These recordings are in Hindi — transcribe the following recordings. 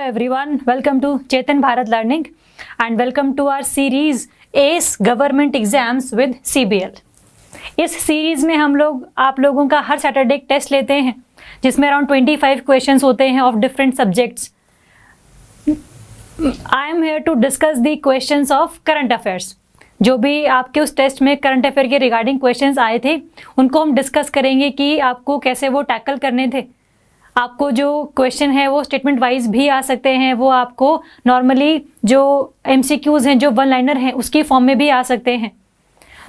everyone, welcome to Chetan Bharat Learning and welcome to our series ACE Government Exams with CBL। इस सीरीज में हम लोग आप लोगों का हर सैटरडे एक टेस्ट लेते हैं जिसमें अराउंड 25 क्वेश्चंस होते हैं of different subjects. I am here to discuss the questions of current affairs. जो भी आपके उस टेस्ट में करंट अफेयर के रिगार्डिंग क्वेश्चंस आए थे उनको हम डिस्कस करेंगे कि आपको कैसे वो टैकल करने थे। आपको जो क्वेश्चन है वो स्टेटमेंट वाइज भी आ सकते हैं, वो आपको नॉर्मली जो एमसीक्यूज हैं जो वन लाइनर हैं उसकी फॉर्म में भी आ सकते हैं।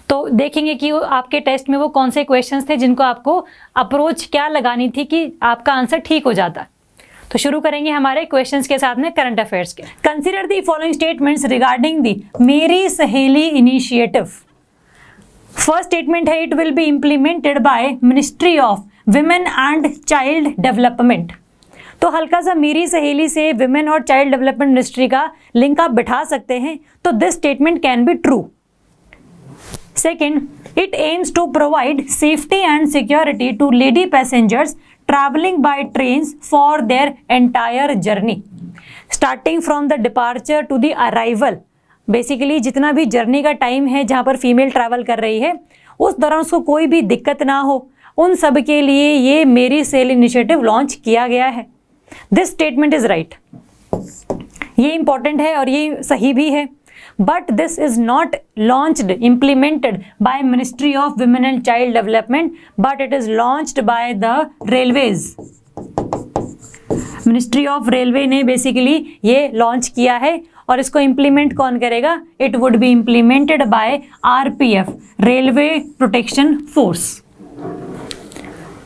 तो देखेंगे कि आपके टेस्ट में वो कौन से क्वेश्चंस थे जिनको आपको अप्रोच क्या लगानी थी कि आपका आंसर ठीक हो जाता। तो शुरू करेंगे हमारे क्वेश्चंस के साथ में करंट अफेयर्स के। Consider the following statements regarding the Meri Saheli initiative. First statement है, it will be implemented by ministry of women and child development. तो हल्का सा मेरी सहेली से विमेन और चाइल्ड डेवलपमेंट मिनिस्ट्री का लिंक आप बिठा सकते हैं, तो this statement can be true. Second, it aims to provide safety and security to lady passengers travelling by trains for their entire journey starting from the departure to the arrival. Basically जितना भी जर्नी का टाइम है जहाँ पर फीमेल ट्रैवल कर रही है उस दौरान उसको कोई भी दिक्कत ना हो, उन सब के लिए ये मेरी सहेली इनिशिएटिव लॉन्च किया गया है। This statement is right. ये इंपॉर्टेंट है और ये सही भी है, but this is not launched implemented by ministry of women and child development, but it is launched by the railways. Ministry of railway ने बेसिकली ये लॉन्च किया है और इसको इम्प्लीमेंट कौन करेगा? It would be implemented bye RPF, railway protection force,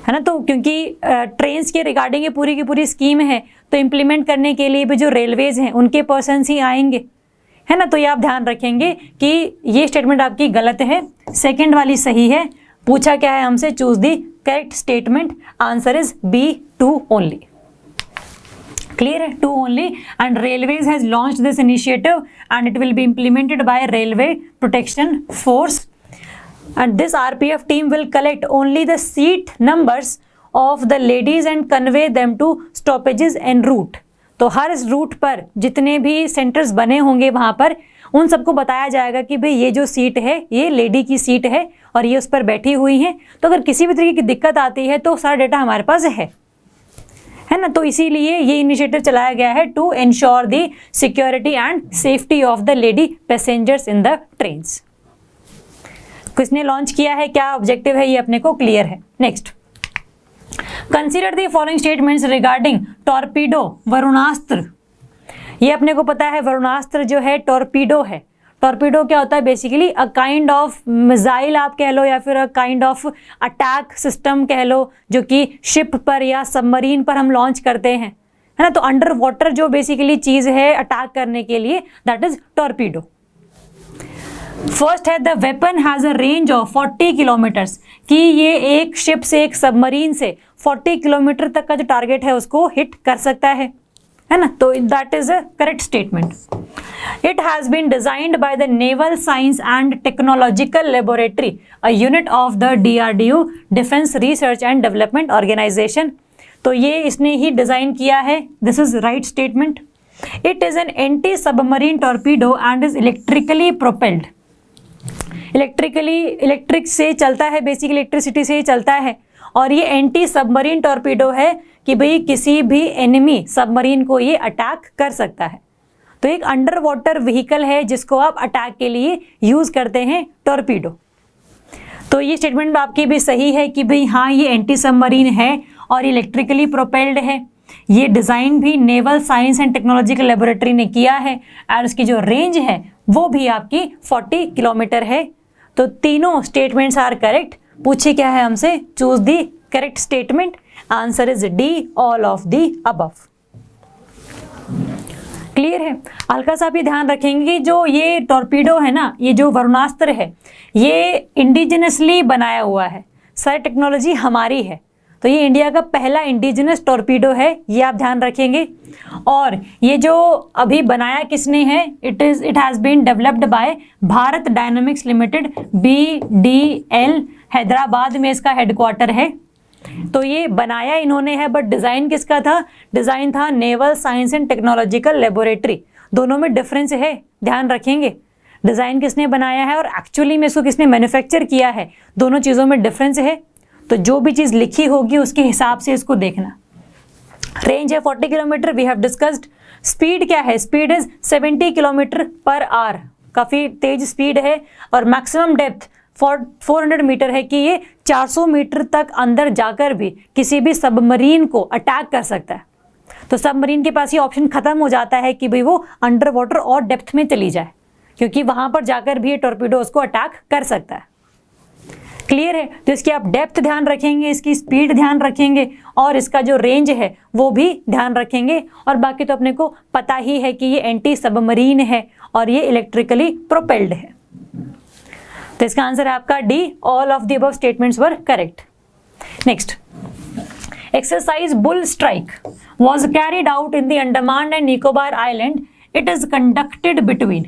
है ना। तो क्योंकि ट्रेन्स के रिगार्डिंग ये पूरी की पूरी स्कीम है, तो इम्प्लीमेंट करने के लिए भी जो रेलवेज हैं उनके पर्सन्स ही आएंगे, है ना। तो ये आप ध्यान रखेंगे कि ये स्टेटमेंट आपकी गलत है, सेकंड वाली सही है। पूछा क्या है हमसे? Choose the correct statement. Answer is B, 2 only. Clear है? 2 only. And railways has launched this initiative and it will be implemented by railway protection force. And this RPF team will collect only the seat numbers of the ladies and convey them to stoppages en route। तो हर इस रूट पर जितने भी सेंटर्स बने होंगे वहाँ पर उन सबको बताया जाएगा कि भाई ये जो सीट है ये लेडी की सीट है और ये उस पर बैठी हुई हैं। तो अगर किसी भी तरीके की दिक्कत आती है तो सारा डेटा हमारे पास है ना। तो इसीलिए ये इनिशिएटिव चलाया गया है to ensure the security and safety of the lady passengers in the trains. किसने लॉन्च किया है, क्या ऑब्जेक्टिव है, ये अपने को क्लियर है। Next, consider the following statements regarding torpedo, Varunastra. ये अपने को पता है वरुणास्त्र जो है टॉर्पीडो है। टॉर्पीडो क्या होता है? Basically a kind of missile आप कह लो या फिर a kind of attack system कह लो, जो कि शिप पर या सबमरीन पर हम लॉन्च करते हैं, है ना। तो अंडर वाटर जो बेसिकली चीज है अटैक करने के लिए, दैट इज टॉर्पीडो। फर्स्ट है, the weapon has a range of 40 kilometres, कि ये एक शिप से, एक सबमरीन से 40 किलोमीटर तक का जो टारगेट है उसको हिट कर सकता है ना। तो that is a correct statement. It has been designed by the naval science and technological laboratory, a unit of the DRDO, defence research and development organisation. तो ये इसने ही डिजाइन किया है। This is right statement. It is an anti submarine torpedo and is electrically propelled. Electric से चलता है, बेसिकली इलेक्ट्रिसिटी से ही चलता है। और ये एंटी सबमरीन टॉर्पीडो है कि भाई किसी भी एनिमी सबमरीन को ये अटैक कर सकता है। तो एक अंडर वाटर व्हीकल है जिसको आप अटैक के लिए यूज करते हैं, टॉर्पीडो। तो ये स्टेटमेंट आपकी भी सही है कि भाई हाँ ये एंटी सबमरीन है और इलेक्ट्रिकली प्रोपेल्ड है। ये डिज़ाइन भी naval science and technological laboratory ने किया है और उसकी जो रेंज है वो भी आपकी 40 किलोमीटर है। तो तीनों स्टेटमेंट्स आर करेक्ट। पूछे क्या है हमसे? Choose the correct statement. Answer is D, all of the above. Clear है? हल्का सा भी ध्यान रखेंगे कि जो ये टॉर्पीडो है ना, ये जो वरुणास्त्र है, ये इंडिजिनसली बनाया हुआ है, सारी टेक्नोलॉजी हमारी है। तो ये इंडिया का पहला इंडिजिनस टॉर्पीडो है, ये आप ध्यान रखेंगे। और ये जो अभी बनाया किसने है? It has been developed by Bharat dynamics limited, BDL, Hyderabad में इसका हेडक्वार्टर है। तो ये बनाया इन्होंने है, बट डिज़ाइन किसका था? डिज़ाइन था naval science and technological laboratory. दोनों में डिफरेंस है, ध्यान रखेंगे। डिज़ाइन किसने बनाया है और एक्चुअली में इसको किसने मैन्युफैक्चर किया है, दोनों चीज़ों में डिफरेंस है। तो जो भी चीज़ लिखी होगी उसके हिसाब से इसको देखना। रेंज है 40 kilometre, we have discussed. Speed क्या है? Speed is 70 kilometre per hour, काफ़ी तेज स्पीड है। और मैक्सिमम डेप्थ 400 मीटर है कि ये 400 मीटर तक अंदर जाकर भी किसी भी सबमरीन को अटैक कर सकता है। तो सबमरीन के पास ये ऑप्शन खत्म हो जाता है कि भाई वो अंडर वाटर और डेप्थ में चली जाए, क्योंकि वहां पर जाकर भी ये टॉर्पीडो उसको अटैक कर सकता है। क्लियर है? तो इसकी आप डेप्थ ध्यान रखेंगे, इसकी स्पीड ध्यान रखेंगे और इसका जो रेंज है वो भी ध्यान रखेंगे। और बाकी तो अपने को पता ही है कि ये एंटी सबमरीन है और ये इलेक्ट्रिकली प्रोपेल्ड है। तो इसका आंसर है आपका D, all of the above statements were correct. Next, exercise bull strike was carried out in the Andaman and Nicobar Island. It is conducted between,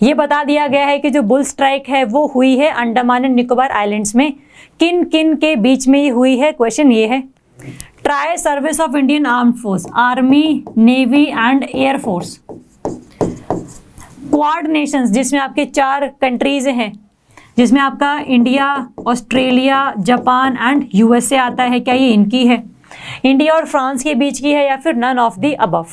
ये बता दिया गया है कि जो बुल स्ट्राइक है वो हुई है अंडमान एंड निकोबार आइलैंड्स में। किन किन के बीच में ये हुई है? क्वेश्चन ये है। Tri service of Indian armed force, army, navy and air force. Quad Nations, जिसमें आपके 4 कंट्रीज हैं, जिसमें आपका India, Australia, Japan and USA आता है, क्या ये इनकी है? इंडिया और फ्रांस के बीच की है या फिर नन ऑफ द अबव?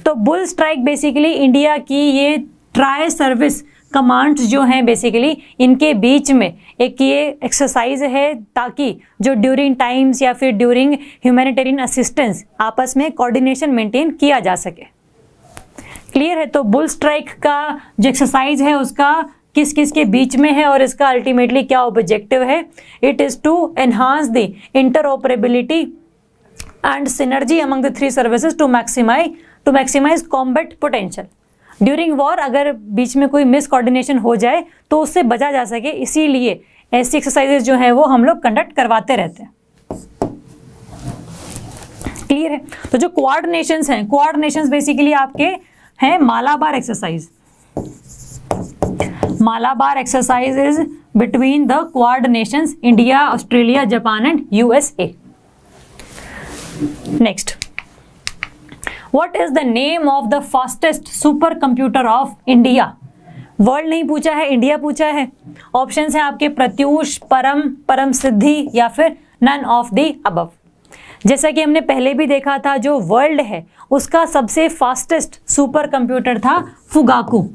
तो बुल स्ट्राइक बेसिकली इंडिया की ये ट्राई सर्विस कमांड्स जो हैं बेसिकली इनके बीच में एक ये एक्सरसाइज है, ताकि जो ड्यूरिंग टाइम्स या फिर ड्यूरिंग ह्यूमैनिटेरियन असिस्टेंस आपस में कोऑर्डिनेशन मेंटेन किया जा सके। क्लियर है? तो बुल स्ट्राइक का जो एक्सरसाइज है उसका किस किस के बीच में है और इसका अल्टीमेटली क्या ऑब्जेक्टिव है? It is to enhance the interoperability and synergy among the 3 services to maximize combat potential. During war अगर बीच में कोई मिस कोऑर्डिनेशन हो जाए तो उससे बचा जा सके, इसीलिए ऐसी एक्सरसाइजेज जो है वो हम लोग कंडक्ट करवाते रहते हैं। क्लियर है? तो जो क्वाड नेशंस हैं, क्वाड नेशंस बेसिकली आपके हैं Malabar exercise. Malabar exercise is between the quad Nations, India, Australia, Japan and USA. Next, what is the name of the fastest supercomputer of India? World नहीं पूछा है, इंडिया पूछा है। ऑप्शंस हैं आपके प्रत्यूष, परम, परम सिद्धि या फिर नन ऑफ द अबव। जैसा कि हमने पहले भी देखा था, जो वर्ल्ड है उसका सबसे फास्टेस्ट सुपर कंप्यूटर था Fugaku,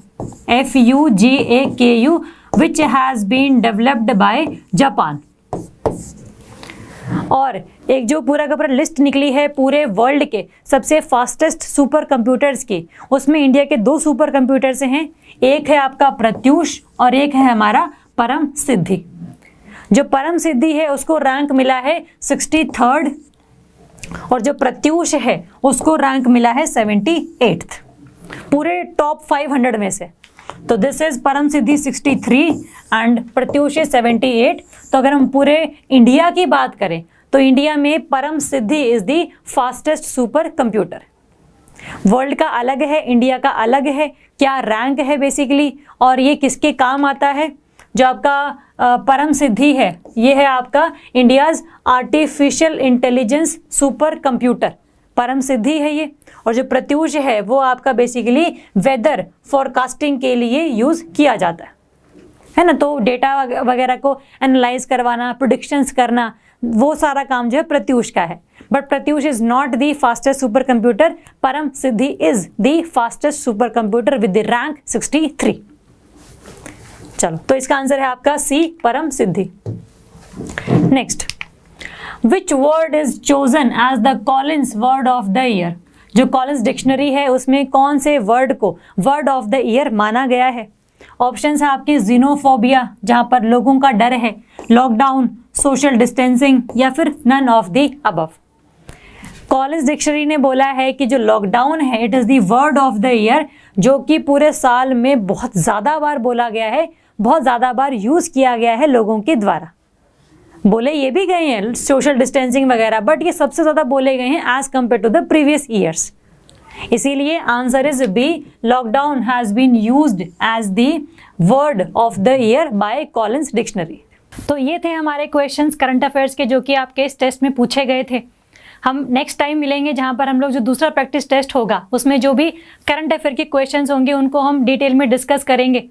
FUGAKU, which has been developed by Japan. और एक जो पूरा का पूरा लिस्ट निकली है पूरे वर्ल्ड के सबसे फास्टेस्ट सुपर कंप्यूटर्स की, उसमें इंडिया के 2 सुपर कंप्यूटर्स हैं, एक है आपका प्रत्यूष और एक है हमारा परम सिद्धि। जो परम सिद्धि है उसको रैंक मिला है 63rd और जो प्रत्यूष है उसको रैंक मिला है 78th, पूरे टॉप 500 में से। तो दिस इज परम सिद्धि 63 एंड प्रत्यूष 78। तो अगर हम पूरे इंडिया की बात करें तो इंडिया में Param Siddhi is the fastest super computer. World का अलग है, इंडिया का अलग है, क्या रैंक है बेसिकली, और ये किसके काम आता है? जो आपका परम सिद्धि है ये है आपका India's artificial intelligence super computer, Param सिद्धि है ये। और जो प्रत्यूष है वो आपका बेसिकली वेदर फोरकास्टिंग के लिए यूज किया जाता है ना। तो डेटा वगैरह को एनालाइज करवाना, प्रेडिक्शंस करना, वो सारा काम जो है प्रत्यूष का है। But Pratyush is not the fastest super computer, Param Siddhi is the fastest super computer with the rank 63। चलो, तो इसका आंसर है आपका C, Param Siddhi. Next, which word is chosen as the Collins word of the year? जो कॉलिंस डिक्शनरी है उसमें कौन से वर्ड को वर्ड ऑफ द ईयर माना गया है? ऑप्शंस है आपके ज़ीनोफोबिया, जहां पर लोगों का डर है, लॉकडाउन, सोशल डिस्टेंसिंग या फिर none of the above. Collins dictionary ने बोला है कि जो लॉकडाउन है it is the word of the year, जो कि पूरे साल में बहुत ज़्यादा बार बोला गया है, बहुत ज़्यादा बार यूज़ किया गया है लोगों के द्वारा। बोले ये भी गए हैं सोशल डिस्टेंसिंग वगैरह, बट ये सबसे ज़्यादा बोले गए हैं as compare to the previous years. इसीलिए answer is B, lockdown has been used as the word of the year by Collins dictionary. तो ये थे हमारे क्वेश्चंस करंट अफेयर्स के जो कि आपके इस टेस्ट में पूछे गए थे। हम नेक्स्ट टाइम मिलेंगे जहाँ पर हम लोग जो दूसरा प्रैक्टिस टेस्ट होगा उसमें जो भी करंट अफेयर के क्वेश्चंस होंगे उनको हम डिटेल में डिस्कस करेंगे।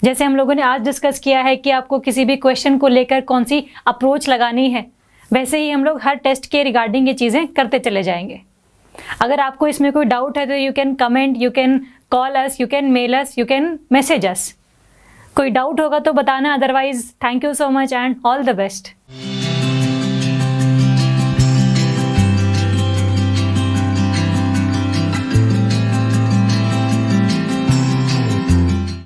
जैसे हम लोगों ने आज डिस्कस किया है कि आपको किसी भी क्वेश्चन को लेकर कौन सी अप्रोच लगानी है, वैसे ही हम लोग हर टेस्ट के रिगार्डिंग ये चीज़ें करते चले जाएंगे। अगर आपको इसमें कोई डाउट है तो you can comment, you can call us, you can mail us, you can message us. कोई डाउट होगा तो बताना, otherwise thank you so much and all the best.